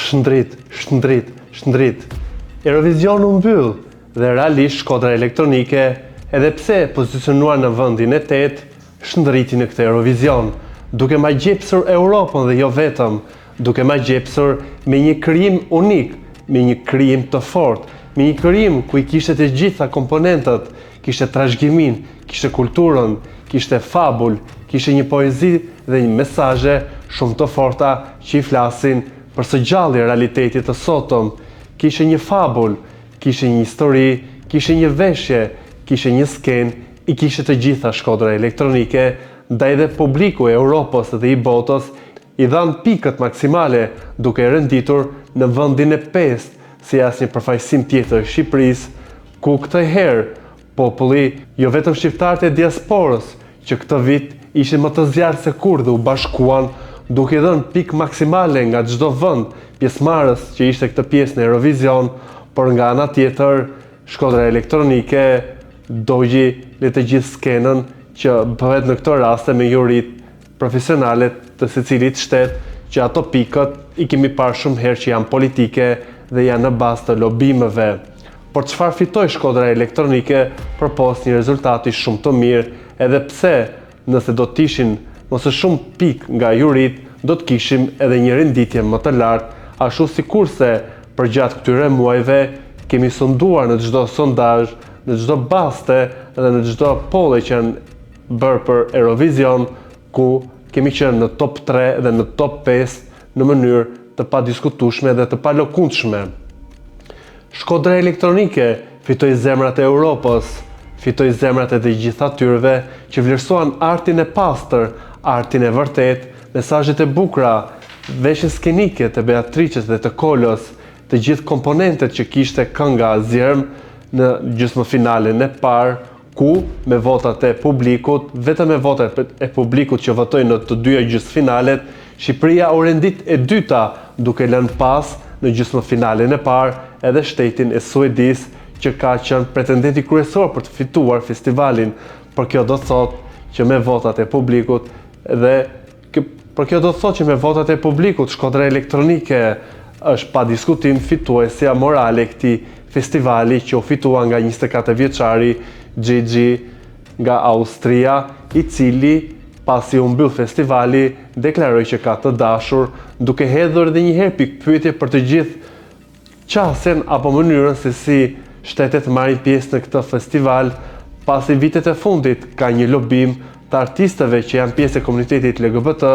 shndrit. Eurovision u mbyll dhe realisht Shkodra Elektronike, edhe pse pozicionuar në vendin e 8, shndriti në këtë Eurovision, duke ma gjepsur Europën dhe jo vetëm, duke ma gjepsur me një krijim unik, me një krijim të fortë, me një krijim ku i kishte të gjitha komponentët, kishte trashëgimin, kishte kulturën, kishte fabul, kishte një poezi dhe një mesazhe shumë të forta që i flasin për së gjalli realitetit të sotëm. Kishte një fabul, kishte një histori, kishte një veshje, kishte një skenë, i kishte të gjitha Shkodra Elektronike, ndaj dhe publiku e Europës dhe i botës i dhanë pikët maksimale duke renditur në vendin e 5 si asnjë përfaqësim tjetër Shqipërisë, ku këtë herë populli, jo vetëm shqiptarët e diasporës, që këtë vit ishin më të zjarë se kur dhe u bashkuan, duke dhënë pikë maksimale nga çdo vend pjesëmarrës që ishte këtë pjesë në Eurovision, por nga ana tjetër, Shkodra Elektronike dogji le të gjithë skenën që bëhet në këto raste me jurit profesionale të secilit shtet, që ato pikët i kemi parë shumë herë që janë politike dhe janë në bazë të lobimeve. Por çfarë fitoi Shkodra Elektronike përpos një rezultati shumë të mirë, edhe pse nëse do të ishin më së shumë pikë nga jurit, do të kishim edhe një renditje më të lartë, ashtu sikurse përgjatë këtyre muajve kemi sonduar në çdo sondazh, në çdo baste dhe në çdo polle që janë bërë për Eurovision, ku kemi qenë në top 3 dhe në top 5 në mënyrë të padiskutueshme dhe të palokundshme. Shkodra Elektronike fitoi zemrat e Europës, fitoi zemrat e të gjithë atyre që vlerësuan artin e pastër, artin e vërtet, mesazhet e bukura, veshjen skenike të Beatriçes dhe të Kolës, të gjithë komponentet që kishte kënga Zjerm në gjysmëfinalen e parë, ku me votat e publikut, vetëm me votat e publikut që votoi në të dyja gjysmëfinalet, Shqipëria u rendit e dyta, duke lënë pas në gjysmëfinalen e parë edhe shtetin e Suedisë, që ka qenë pretendenti kryesor për të fituar festivalin. Por kjo do të thotë që me votat e publikut Shkodra Elektronike është pa diskutim fituesja morale e këtij festivali, që u fitua nga 24 vjeçari Gigi nga Austria, i cili pasi u mbyll festivali deklaroi që ka të dashur, duke hedhur edhe një herë pikpyetje për të gjithë qasjen apo mënyrën se si shtetet marrin pjesë në këtë festival. Pasi vitet e fundit ka një lobim të artistëve që janë pjesë e komunitetit LGBT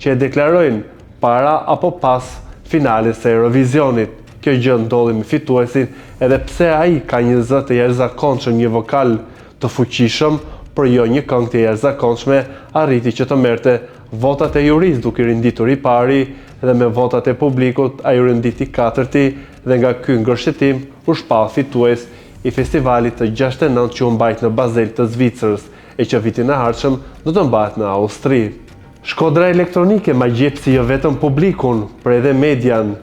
që e deklarojnë para apo pas finales së Eurovisionit. Kjo gjë ndodhi me fituesin, edhe pse ai ka një zë të jashtëzakonshëm, një vokal të fuqishëm, por jo një këngë të jashtëzakonshme, arriti që të merrte votat e juris duke renditur i pari, dhe me votat e publikut ai u renditi i katërti, dhe nga ky ngërshetim u shpall fitues i festivalit të 69 që u mbajt në Basel të Zvicrës, e që vitin e ardhshëm do të mbahet në Austri. Shkodra Elektronike ma gjepsi jo vetëm publikun, por edhe median,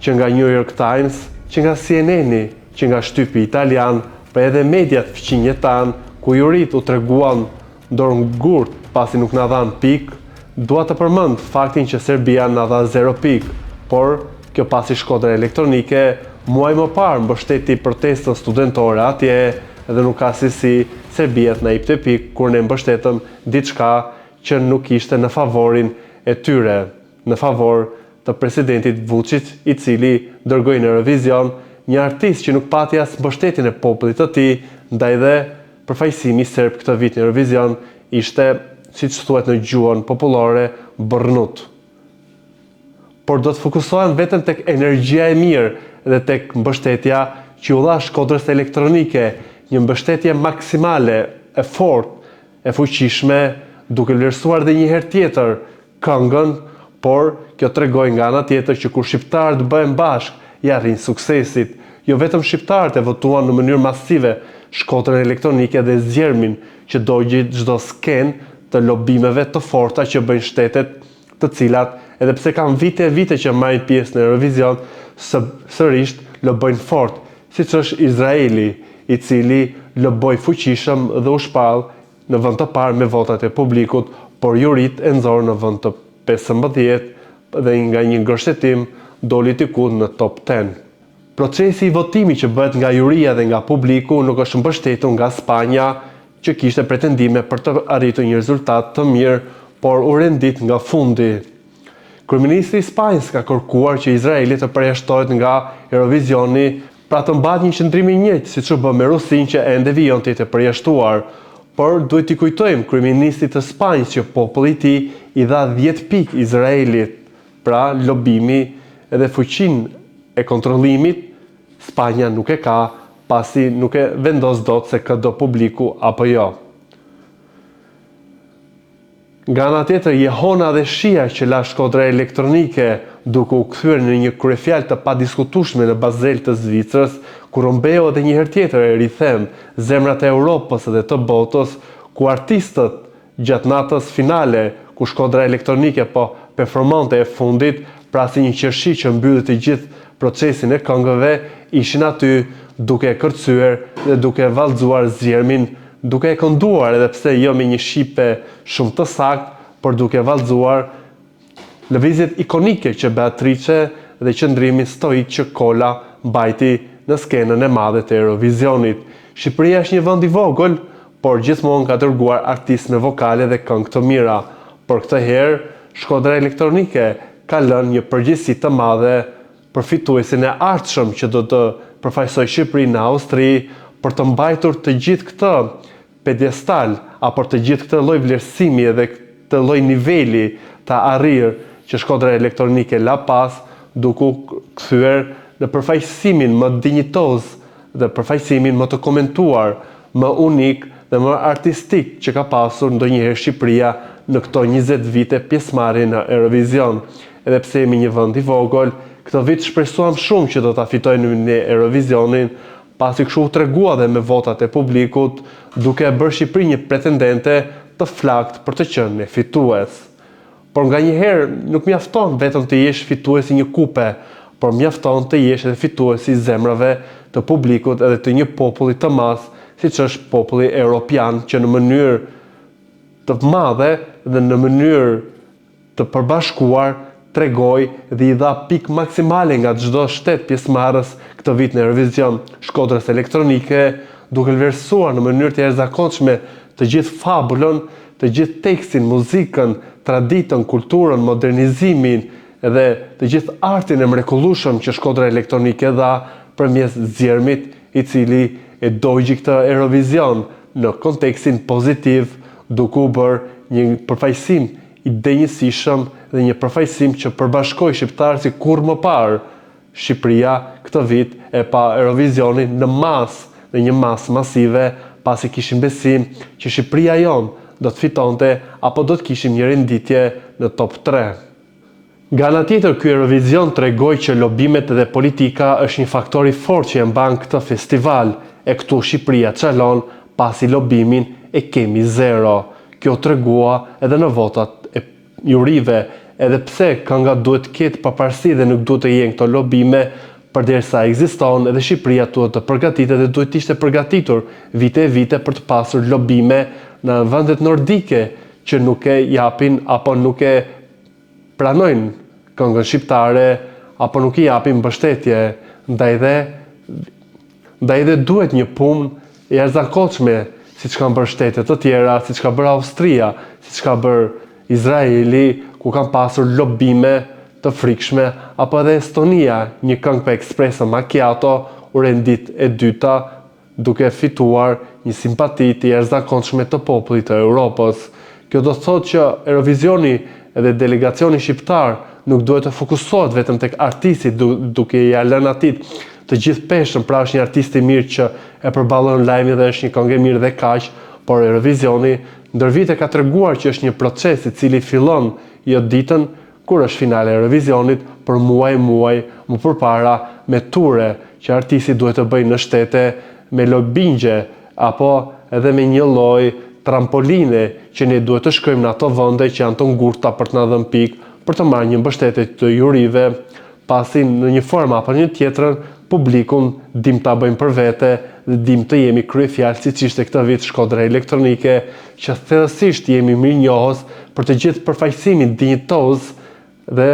që nga New York Times, që nga CNN, që nga shtypi italian, por edhe mediat fqinjetan, ku jurit u treguan dorë ngurt pasi nuk na dhan pikë. Dua të përmend faktin që Serbia na dha 0 pikë, por kjo pasi Shkodra Elektronike muaj më parë mbështeti protestën studentore atje, dhe nuk ka si Serbia të na jepte pikë kur ne mbështetëm diçka që nuk ishte në favorin e tyre, në favor të presidentit Vučić, i cili dërgoi në Eurovision një artist që nuk pati as mbështetjen e popullit të tij, ndaj dhe përfaqësimi serb këtë vit në Eurovision ishte, siç thuhet në gjuhën popullore, bërnut. Por do të fokusohen vetëm tek energjia e mirë dhe tek mbështetja që u dha Shkodrës Elektronike, një mbështetje maksimale, e fortë, e fuqishme, duke vlerësuar edhe një herë tjetër këngën, por kjo tregoi nga ana tjetër që kur shqiptarët bëhen bashkë, i arrin suksesit. Jo vetëm shqiptarët e votuan në mënyrë masive Shkodrën Elektronike dhe Zjermin, që dogji çdo skenë të lobimeve të forta që bëjnë shtetet, të cilat, edhe pse kanë vite e vite që marrin pjesë në Eurovision, sërish lobojnë fort, siç është Izraeli, i cili loboi fuqishëm dhe u shpall në vend të parë me votat e publikut, por jurit e nxorën në vend të 15 dhe nga një ngërshetim doli diku në top 10. Procesi i votimit që bëhet nga juria dhe nga publiku nuk është mbështetur nga Spanja, që kishte pretendime për të arritur një rezultat të mirë, por u rendit nga fundi. Kryeministri i Spanjës ka kërkuar që Izraeli të përjashtohet nga Eurovisioni, pra të mbajë një qëndrim i njëjtë siç u bë me Rusinë që ende vijon të përjashtuar. Por duhet t'i kujtojmë kryeministrit të Spanjës që populli i tij i dha 10 pikë Izraelit, pra lobimi edhe fuqinë e kontrollimit Spanja nuk e ka, pasi nuk e vendos dot se ka do publiku apo jo. Nga ana tjetër, jehona dhe shia që la Shkodra elektronike duke u kthyer në një kryefjalë të padiskutueshme në Basel të Zvicrës, kur mbeu edhe një herë tjetër e rithem zemrat e Europës dhe të botës, ku artistët gjatë natës finale, ku Shkodra elektronike po performante e fundit, pra si një qershi që mbylli të gjithë procesin e këngëve, ishin aty duke kërcyer dhe duke vallëzuar zgjermin, duke e kënduar edhe pse jo me një shipe shumë të saktë, por duke vallëzuar lëvizjet ikonike që Beatrice dhe qëndrimin stoik që Kola mbajti në skenën e madhe të Eurovisionit. Shqipëria është një vend i vogël, por gjithmonë ka dërguar artistë me vokale dhe këngë të mira. Por këtë herë, Shkodra elektronike ka lënë një përgjegjësi të madhe për fituesin e ardhshëm që do të përfaqësoj Shqipërinë në Austri, për të mbajtur të gjithë këtë pedestal, apo të gjithë këtë lloj vlerësimi dhe këtë lloj niveli të arrirë që Shkodra elektronike la pas, duke u kthyer në përfaqësimin më dinjitoz dhe përfaqësimin më të komentuar, më unik dhe më artistik që ka pasur ndonjëherë Shqipëria në këto 20 vite pjesëmarrje në Eurovision. Edhe pse jemi një vend i vogël, këtë vit shpresuam shumë që do ta fitojmë në Eurovisionin, pasi kështu u tregua dhe me votat e publikut, duke bërë Shqipëri një pretendente të flakt për të qenë fitues. Por nganjëherë nuk mjafton vetëm të jesh fituesi një kupe, por mjafton të jesh edhe fituesi i zemrave të publikut edhe të një populli të madh, siç është populli evropian, që në mënyrë të madhe dhe në mënyrë të përbashkuar tregoi dhe i dha pikë maksimale nga çdo shtet pjesëmarrës këtë vit në Eurovision Shkodrës elektronike, duke vlerësuar në mënyrë të jashtëzakonshme të gjithë fabulën, të gjithë tekstin, muzikën, traditën, kulturën, modernizimin dhe të gjithë artin e mrekullueshëm që Shkodra elektronike dha përmes zgjermit, i cili e dojgji këtë Eurovision në kontekstin pozitiv, duke u bërë një përfaqësim i denjësishëm dhe një përfaqësim që përbashkoi shqiptarë si kurrë më parë. Shqipëria këtë vit e pa Eurovisionin në masë, në një masë masive, pasi kishim besim që Shqipëria jonë do të fitonte apo do të kishim një renditje në top 3. Nga ana tjetër, ky Eurovision tregoi që lobimet dhe politika është një faktor i fortë që e mban këtë festival, e këtu Shqipëria çalon pasi lobimin e kemi zero. Kjo tregua edhe në votat e jurive, edhe pse kënga duhet të ketë paparësi dhe nuk duhet të jenë këto lobime, përderisa ekziston, edhe Shqipëria duhet të përgatitet dhe duhet të ishte përgatitur vite e vite për të pasur lobime në vendet nordike që nuk e japin apo nuk e pranojnë këngën shqiptare apo nuk i japin mbështetje, ndaj dhe duhet një punë e jashtëzakonshme, siç kanë bërë shtetet të tjera, siç ka bërë Austria, siç ka bërë Izraeli, ku kanë pasur lobime të frikshme, apo edhe Estonia, një këngë për Espresso Macchiato u rendit e dyta, duke fituar një simpati të jashtëzakonshme të popullit të Europës. Kjo do të thotë që Eurovisioni edhe delegacioni shqiptar nuk duhet të fokusohet vetëm tek artisti, duke ia lënë atit të gjithë peshën, pra është një artist i mirë që e përballon lajmin dhe është një këngë e mirë dhe kaq, por Eurovisioni ndër vite ka treguar që është një proces i cili fillon jo ditën kur është finale e Eurovisionit, por muaj më përpara me ture që artisti duhet të bëjnë në shtete me lojbingje apo edhe me një lloj trampoline që ne duhet të shkojmë në ato vende që janë të ngurta për të na dhënë pikë, për të marrë një mbështetje të jurive, pasi në një formë apo një tjetrën publikun dim ta bëjmë për vete dhe dim të jemi kryefjalë siç ishte këtë vit Shkodra elektronike, që thellësisht jemi mirënjohës për të gjithë përfaqësimin dinjitoz dhe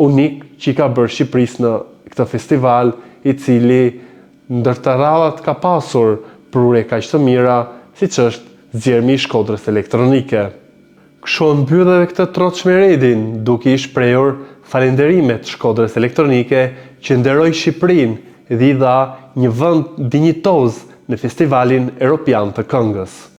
unik që i ka bërë Shqipërisë në këtë festival, i cili ndër të radhat ka pasur prurje kaq të mira, siç është zgjermi i Shkodrës elektronike. Kështu mbyll edhe këtë troçmeredin, duke i shprehur falënderimet Shkodrës elektronike që nderoi Shqipërinë dhe i dha një vend dinjitoz në Festivalin Evropian të Këngës.